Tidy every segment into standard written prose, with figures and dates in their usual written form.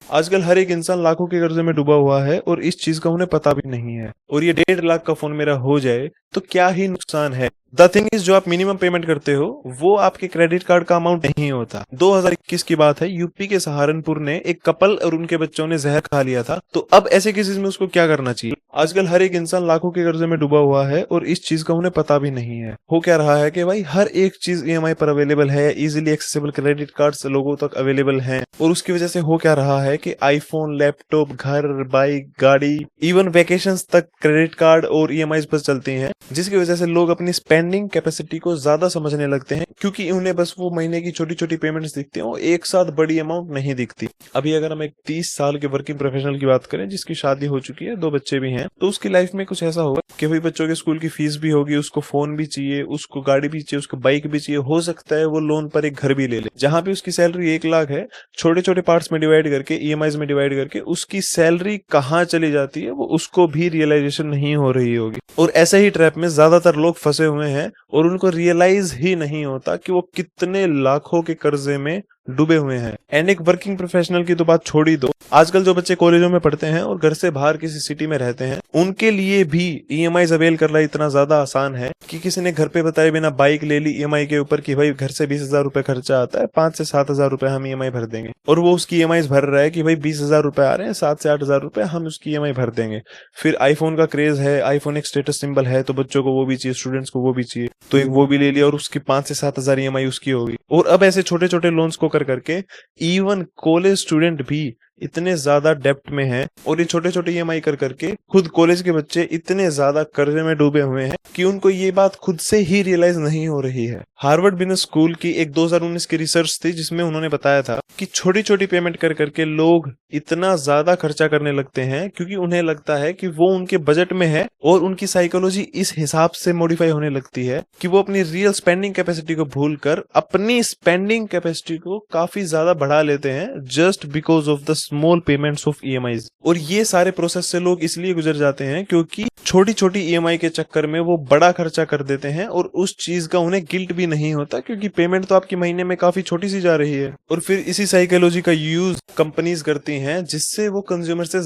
आजकल हर एक इंसान लाखों के कर्जे में डूबा हुआ है और इस चीज का उन्हें पता भी नहीं है। और ये 1.5 लाख का फोन मेरा हो जाए तो क्या ही नुकसान है। द थिंग इज, जो आप मिनिमम पेमेंट करते हो वो आपके क्रेडिट कार्ड का अमाउंट नहीं होता। 2021 की बात है, यूपी के सहारनपुर ने एक कपल और उनके बच्चों ने जहर खा लिया था। तो अब ऐसे केसेस में उसको क्या करना चाहिए? आजकल हर एक इंसान लाखों के कर्जे में डूबा हुआ है और इस चीज का उन्हें पता भी नहीं है। हो क्या रहा है कि भाई हर एक चीज ईएमआई पर अवेलेबल है, इजीली एक्सेसिबल क्रेडिट कार्ड्स लोगों तक अवेलेबल हैं। और उसकी वजह से हो क्या रहा है कि आईफोन, लैपटॉप, घर, बाइक, गाड़ी, इवन वेकेशंस तक क्रेडिट कार्ड और ईएमआई पर चलती हैं, जिसकी वजह से लोग अपनी स्पेंडिंग कैपेसिटी को ज्यादा समझने लगते हैं, क्योंकि उन्हें बस वो महीने की छोटी छोटी पेमेंट्स दिखती हैं और एक साथ बड़ी अमाउंट नहीं दिखती। अभी अगर हम एक 30 साल के वर्किंग प्रोफेशनल की बात करें जिसकी शादी हो चुकी है, 2 बच्चे भी हैं, तो उसकी लाइफ में कुछ ऐसा होगा कि भाई बच्चों के स्कूल की फीस भी होगी, उसको फोन भी चाहिए, उसको गाड़ी भी चाहिए, उसको बाइक भी चाहिए, हो सकता है वो लोन पर एक घर भी ले ले। जहां पे उसकी सैलरी 1 लाख है, छोटे छोटे पार्ट्स में डिवाइड करके, ईएमआई में डिवाइड करके उसकी सैलरी कहाँ चली जाती है वो उसको भी रियलाइजेशन नहीं हो रही होगी। और ऐसे ही ट्रैप में ज्यादातर लोग फंसे हुए हैं और उनको रियलाइज ही नहीं होता कि वो कितने लाखों के कर्जे में डूबे हुए हैं। एंड एक वर्किंग प्रोफेशनल की तो बात छोड़ ही दो, आजकल जो बच्चे कॉलेजों में पढ़ते हैं और घर से बाहर किसी सिटी में रहते हैं, उनके लिए भी ईएमआई अवेल करना इतना ज्यादा आसान है कि किसी ने घर पे बताए बिना बाइक ले ली ईएमआई के ऊपर कि भाई घर से 20,000 रुपए खर्चा आता है, 5 से 7,000 रुपए हम ईएमआई भर देंगे। और वो उसकी ईएमआई भर रहा है कि भाई 20,000 रुपए आ रहे हैं, 7 से 8,000 रुपए हम उसकी ईएमआई भर देंगे। फिर आईफोन का क्रेज है, आईफोन एक स्टेटस सिंबल है, तो बच्चों को वो भी चाहिए, स्टूडेंट्स को वो भी चाहिए, तो एक वो भी ले लिया और उसकी 5 से 7,000 ईएमआई उसकी होगी। और अब ऐसे छोटे छोटे लोन्स को कर करके इवन कॉलेज स्टूडेंट भी इतने ज्यादा डेप्ट में हैं और ये छोटे छोटे ईएमआई कर करके खुद कॉलेज के बच्चे इतने ज्यादा कर्जे में डूबे हुए हैं कि उनको ये बात खुद से ही रियलाइज नहीं हो रही है। हार्वर्ड बिजनेस स्कूल की एक 2019 की रिसर्च थी जिसमें उन्होंने बताया था कि छोटी छोटी पेमेंट कर करके लोग इतना ज्यादा खर्चा करने लगते हैं क्योंकि उन्हें लगता है कि वो उनके बजट में है और उनकी साइकोलॉजी इस हिसाब से मॉडिफाई होने लगती है कि वो अपनी रियल स्पेंडिंग कैपेसिटी को भूलकर अपनी स्पेंडिंग कैपेसिटी को काफी ज्यादा बढ़ा लेते हैं just because of the small payments of EMIs. और ये सारे प्रोसेस से लोग इसलिए गुजर जाते हैं क्योंकि छोटी छोटी ईएमआई के चक्कर में वो बड़ा खर्चा कर देते हैं और उस चीज का उन्हें गिल्ट भी नहीं होता क्योंकि पेमेंट तो आपकी महीने में काफी छोटी सी जा रही है। और फिर इसी साइकोलॉजी का यूज कंपनीज करती हैं जिससे वो कंज्यूमर से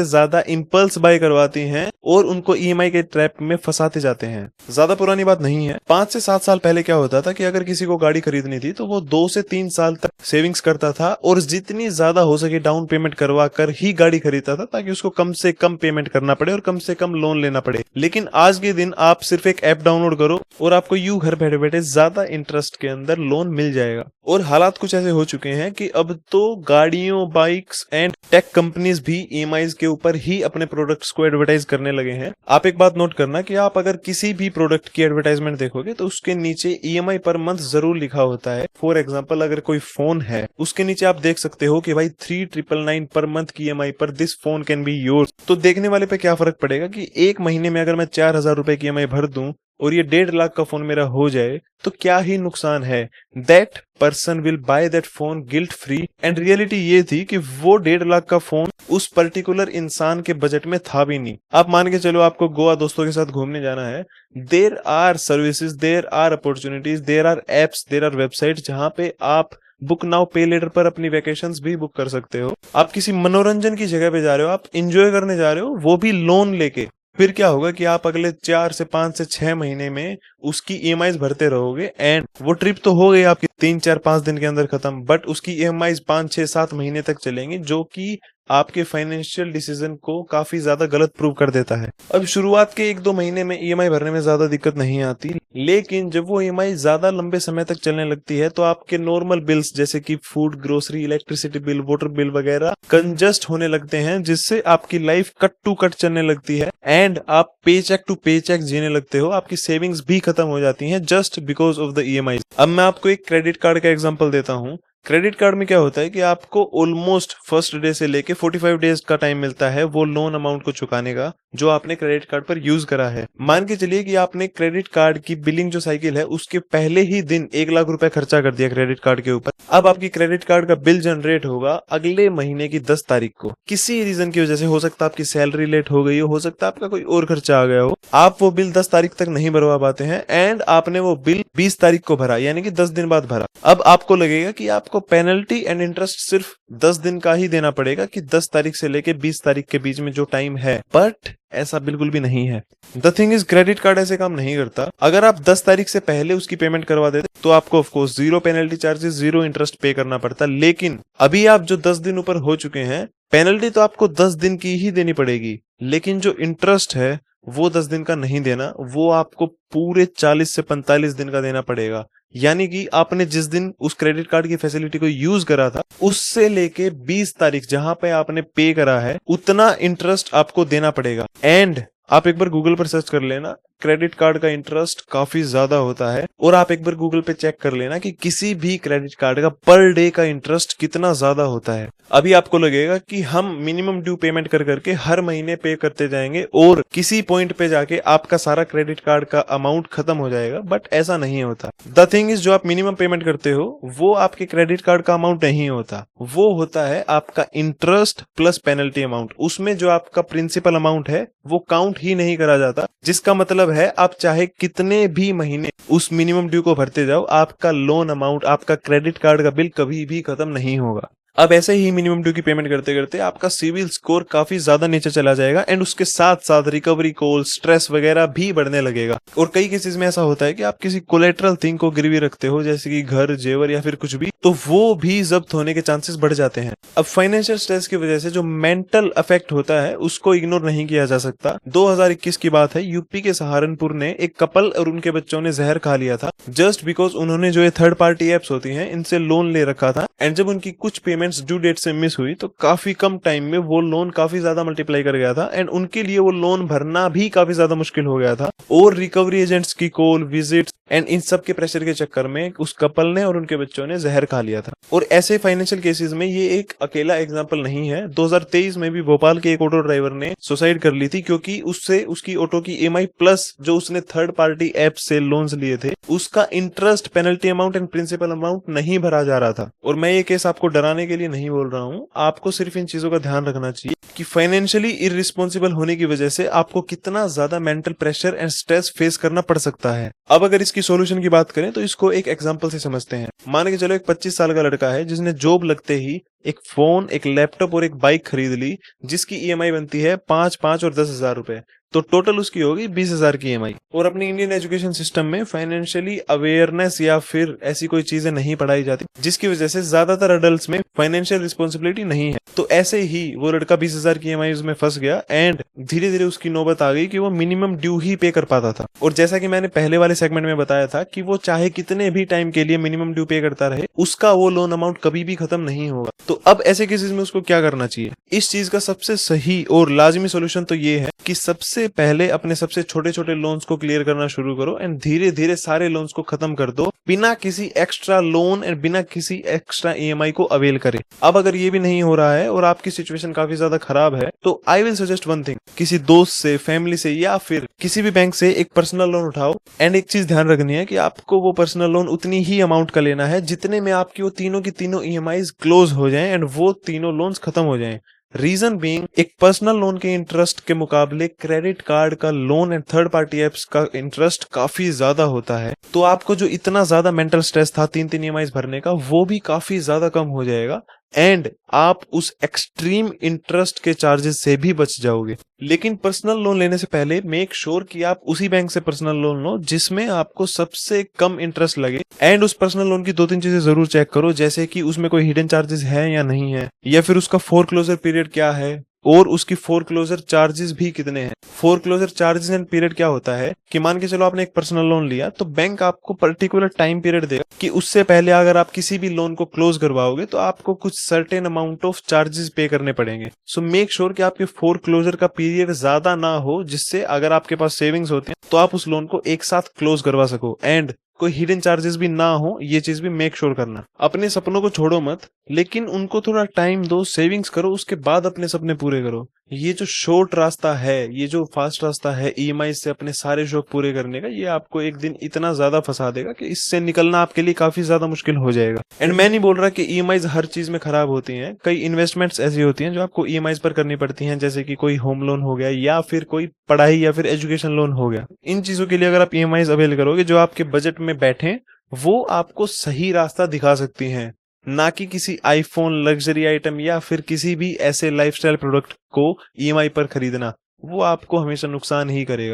ज्यादा इंपल्स बाय करवाती हैं और उनको ईएमआई के ट्रैप में फंसाते जाते हैं। ज्यादा पुरानी बात नहीं है, 5 से 7 साल पहले क्या होता था कि अगर किसी को गाड़ी खरीदनी थी तो वो 2 से 3 साल तक सेविंग्स करता था और जितनी ज्यादा हो सके डाउन पेमेंट करवा कर ही गाड़ी खरीदता था ताकि उसको कम से कम पेमेंट करना पड़े और कम से कम लोन लेना पड़े। लेकिन आज के दिन आप सिर्फ एक ऐप डाउनलोड करो और आपको यूं घर बैठे बैठे ज्यादा इंटरेस्ट के अंदर लोन मिल जाएगा। और हालात कुछ ऐसे हो चुके हैं कि अब तो गाड़ियों, बाइक्स एंड टेक कंपनीज भी ईएमआई के ऊपर ही अपने प्रोडक्ट्स को एडवर्टाइज करने लगे हैं। आप एक बात नोट करना कि आप अगर किसी भी प्रोडक्ट की एडवर्टाइजमेंट देखोगे तो उसके नीचे ईएमआई पर मंथ जरूर लिखा होता है। फॉर एग्जांपल, अगर कोई फोन है उसके नीचे आप देख सकते हो कि भाई 3,999 पर मंथ की ईएमआई पर this phone can be yours. तो देखने वाले पे क्या फर्क पड़ेगा कि एक महीने में अगर मैं 4,000 रुपए की ईएमआई भर दूं और ये 1.5 लाख का फोन मेरा हो जाए तो क्या ही नुकसान है। That person will by that phone guilt free. And reality ये थी कि वो 1.5 लाख का फोन उस पर्टिकुलर इंसान के बजट में था भी नहीं। आप मान के चलो आपको गोवा दोस्तों के साथ घूमने जाना है, there are services, there are opportunities, there are apps, there are website जहां पे आप बुक नाउ पे लेटर पर अपनी वेकेशंस भी बुक कर सकते हो। आप किसी मनोरंजन की जगह पे जा रहे हो, आप इंजॉय करने जा रहे हो, वो भी लोन लेके। फिर क्या होगा कि आप अगले 4 से 5 से 6 महीने में उसकी ईएमआईज भरते रहोगे एंड वो ट्रिप तो हो गई आपकी 3, 4, 5 दिन के अंदर खत्म, बट उसकी ईएमआईज 5, 6, 7 महीने तक चलेंगी, जो कि आपके फाइनेंशियल डिसीजन को काफी ज्यादा गलत प्रूव कर देता है। अब शुरुआत के 1-2 महीने में ईएमआई भरने में ज्यादा दिक्कत नहीं आती, लेकिन जब वो ईएमआई ज्यादा लंबे समय तक चलने लगती है तो आपके नॉर्मल बिल्स जैसे कि food, grocery, electricity bill, water bill वगैरह कंजस्ट होने लगते हैं, जिससे आपकी लाइफ कट टू कट चलने लगती है एंड आप पे चेक टू पे चेक जीने लगते हो। आपकी सेविंग्स भी खत्म हो जाती हैं just because of the EMI. अब मैं आपको एक क्रेडिट कार्ड का एग्जांपल देता हूँ। क्रेडिट कार्ड में क्या होता है कि आपको ऑलमोस्ट फर्स्ट डे से लेके 45 डेज का टाइम मिलता है वो लोन अमाउंट को चुकाने का जो आपने क्रेडिट कार्ड पर यूज करा है। मान के चलिए कि आपने क्रेडिट कार्ड की बिलिंग जो साइकिल है उसके पहले ही दिन 1 लाख रुपए खर्चा कर दिया क्रेडिट कार्ड के ऊपर। अब आपकी क्रेडिट कार्ड का बिल जनरेट होगा अगले महीने की 10 तारीख को। किसी रीजन की वजह से, हो सकता है आपकी सैलरी लेट हो गई हो सकता है आपका कोई और खर्चा आ गया हो, आप वो बिल 10 तारीख तक नहीं भरवा पाते हैं एंड आपने वो बिल 20 तारीख को भरा, यानी कि 10 दिन बाद भरा। अब आपको लगेगा कि आपको आपको पेनल्टी एंड इंटरेस्ट सिर्फ 10 दिन का ही देना पड़ेगा कि 10 तारीख से लेके 20 तारीख के बीच में जो टाइम है, बट ऐसा बिल्कुल भी नहीं है। The thing is credit card ऐसे काम नहीं करता। अगर आप 10 तारीख से पहले उसकी पेमेंट करवा देते तो आपको of course 0 penalty charges, 0 interest पे करना पड़ता, लेकिन अभी आप जो 10 दिन ऊपर हो चुके हैं, पेनल्टी तो आपको 10 दिन की ही देनी पड़ेगी, लेकिन जो इंटरेस्ट है वो 10 दिन का नहीं देना, वो आपको पूरे 40 से 45 दिन का देना पड़ेगा। यानी कि आपने जिस दिन उस क्रेडिट कार्ड की फैसिलिटी को यूज करा था, उससे लेके 20 तारीख जहां पे आपने पे करा है, उतना इंटरेस्ट आपको देना पड़ेगा। एंड आप एक बार गूगल पर सर्च कर लेना, क्रेडिट कार्ड का इंटरेस्ट काफी ज्यादा होता है, और आप एक बार गूगल पे चेक कर लेना कि किसी भी क्रेडिट कार्ड का पर डे का इंटरेस्ट कितना ज्यादा होता है। अभी आपको लगेगा कि हम मिनिमम ड्यू पेमेंट कर करके हर महीने पे करते जाएंगे और किसी पॉइंट पे जाके आपका सारा क्रेडिट कार्ड का अमाउंट खत्म हो जाएगा, बट ऐसा नहीं होता। द थिंग इज, जो आप मिनिमम पेमेंट करते हो वो आपके क्रेडिट कार्ड का अमाउंट नहीं होता, वो होता है आपका इंटरेस्ट प्लस पेनल्टी अमाउंट। उसमें जो आपका प्रिंसिपल अमाउंट है वो काउंट ही नहीं करा जाता, जिसका मतलब है आप चाहे कितने भी महीने उस मिनिमम ड्यू को भरते जाओ, आपका लोन अमाउंट, आपका क्रेडिट कार्ड का बिल कभी भी खत्म नहीं होगा। अब ऐसे ही मिनिमम ड्यू की पेमेंट करते करते आपका सिविल स्कोर काफी ज्यादा नीचे चला जाएगा, एंड उसके साथ साथ रिकवरी कॉल, स्ट्रेस वगैरह भी बढ़ने लगेगा। और कई केसेस में ऐसा होता है कि आप किसी कोलेटरल थिंग को गिरवी रखते हो, जैसे कि घर, जेवर या फिर कुछ भी, तो वो भी जब्त होने के चांसेस बढ़ जाते हैं। अब फाइनेंशियल स्ट्रेस की वजह से जो मेंटल अफेक्ट होता है उसको इग्नोर नहीं किया जा सकता। 2021 की बात है, यूपी के सहारनपुर ने एक कपल और उनके बच्चों ने जहर खा लिया था, जस्ट बिकॉज उन्होंने जो ये थर्ड पार्टी एप्स होती हैं इनसे लोन ले रखा था, एंड जब उनकी कुछ पेमेंट्स ड्यू डेट से मिस हुई तो काफी कम टाइम में वो लोन काफी ज्यादा मल्टीप्लाई कर गया था, एंड उनके लिए वो लोन भरना भी काफी ज्यादा मुश्किल हो गया था। और रिकवरी एजेंट्स की कॉल, विजिट्स एंड इन सब के प्रेशर के चक्कर में उस कपल ने और उनके बच्चों ने जहर खा लिया था। और ऐसे फाइनेंशियल केसेस में ये एक अकेला एग्जांपल नहीं है। 2023 में भी भोपाल के एक ऑटो ड्राइवर ने सुसाइड कर ली थी, क्योंकि उससे उसकी ऑटो की EMI प्लस जो उसने थर्ड पार्टी ऐप से लोन्स लिए थे, उसका interest, penalty amount and principal amount नहीं भरा जा रहा था। और मैं ये केस आपको डराने के लिए नहीं बोल रहा हूँ, आपको सिर्फ इन चीजों का ध्यान रखना चाहिए कि फाइनेंशियली इररिस्पॉन्सिबल होने की वजह से आपको कितना ज्यादा mental pressure and stress face करना पड़ सकता है। अब अगर इसकी सॉल्यूशन की बात करें तो इसको एक एग्जांपल से समझते हैं। मान के चलो एक 25 साल का लड़का है जिसने जॉब लगते ही एक फोन, एक लैपटॉप और एक बाइक खरीद ली, जिसकी EMI बनती है 5, 5 और 10,000 रुपए, तो टोटल उसकी होगी 20,000 की EMI। और अपने इंडियन एजुकेशन सिस्टम में फाइनेंशियली अवेयरनेस या फिर ऐसी कोई चीजें नहीं पढ़ाई जाती, जिसकी वजह से ज्यादातर अडल्ट्स में फाइनेंशियल रिस्पॉन्सिबिलिटी नहीं है। तो ऐसे ही वो लड़का 20,000 की EMI में फंस गया, एंड धीरे धीरे उसकी नौबत आ गई कि वो मिनिमम ड्यू ही पे कर पाता था। और जैसा कि मैंने पहले वाले सेगमेंट में बताया था कि वो चाहे कितने भी टाइम के लिए मिनिमम ड्यू पे करता रहे, उसका वो लोन अमाउंट कभी भी खत्म नहीं होगा। तो अब ऐसे केसेस में उसको क्या करना चाहिए? इस चीज का सबसे सही और लाजमी सोल्यूशन तो ये है कि सबसे पहले अपने सबसे छोटे छोटे लोन्स को क्लियर करना शुरू करो, एंड धीरे धीरे सारे लोन्स को खत्म कर दो, बिना किसी एक्स्ट्रा लोन एंड बिना किसी एक्स्ट्रा EMI को अवेल करे। अब अगर ये भी नहीं हो रहा है और आपकी सिचुएशन काफी ज्यादा खराब है, तो I will suggest one thing, किसी दोस्त से, फैमिली से या फिर किसी भी बैंक से एक पर्सनल लोन उठाओ। एंड एक चीज ध्यान रखनी है कि आपको वो पर्सनल लोन उतनी ही अमाउंट का लेना है जितने में आपकी वो तीनों की तीनों EMIs क्लोज हो जाएं एंड वो तीनों लोन्स खत्म हो जाएं। रीजन बीइंग, एक पर्सनल लोन के इंटरेस्ट के मुकाबले क्रेडिट कार्ड का loan and third party apps का इंटरेस्ट काफी ज्यादा होता है। तो आपको जो इतना ज्यादा मेंटल स्ट्रेस था 3-3 EMIs भरने का, वो भी काफी ज्यादा कम हो जाएगा, एंड आप उस एक्सट्रीम इंटरेस्ट के चार्जेस से भी बच जाओगे। लेकिन पर्सनल लोन लेने से पहले मेक श्योर कि आप उसी बैंक से पर्सनल लोन लो जिसमें आपको सबसे कम इंटरेस्ट लगे, एंड उस पर्सनल लोन की 2-3 चीजें जरूर चेक करो, जैसे कि उसमें कोई हिडन चार्जेस है या नहीं है, या फिर उसका फोरक्लोजर पीरियड क्या है, और उसकी फोरक्लोजर चार्जेस भी कितने हैं। फोरक्लोजर चार्जेस एंड पीरियड क्या होता है कि मान के चलो आपने एक पर्सनल लोन लिया, तो बैंक आपको पर्टिकुलर टाइम पीरियड देगा कि उससे पहले अगर आप किसी भी लोन को क्लोज करवाओगे तो आपको कुछ सर्टेन अमाउंट ऑफ चार्जेस पे करने पड़ेंगे। सो मेक श्योर कि आपके फोरक्लोजर का पीरियड ज्यादा ना हो, जिससे अगर आपके पास सेविंग्स होती हैं तो आप उस लोन को एक साथ क्लोज करवा सको, एंड कोई हिडन चार्जेस भी ना हो, ये चीज भी मेक श्योर करना। अपने सपनों को छोड़ो मत, लेकिन उनको थोड़ा टाइम दो, सेविंग्स करो, उसके बाद अपने सपने पूरे करो। ये जो शॉर्ट रास्ता है, ये जो फास्ट रास्ता है EMI से अपने सारे शौक पूरे करने का, ये आपको एक दिन इतना ज्यादा फंसा देगा कि इससे निकलना आपके लिए काफी ज्यादा मुश्किल हो जाएगा। एंड मैं नहीं बोल रहा कि EMIs हर चीज में खराब होती हैं, कई इन्वेस्टमेंट्स ऐसी होती हैं जो आपको EMIs पर करनी पड़ती हैं, जैसे कि कोई होम लोन हो गया या फिर कोई पढ़ाई या फिर एजुकेशन लोन हो गया। इन चीजों के लिए अगर आप EMIs अवेल करोगे जो आपके बजट में बैठे, वो आपको सही रास्ता दिखा सकती हैं। ना कि किसी आईफोन, लग्जरी आइटम या फिर किसी भी ऐसे लाइफस्टाइल प्रोडक्ट को ईएमआई पर खरीदना। वो आपको हमेशा नुकसान ही करेगा।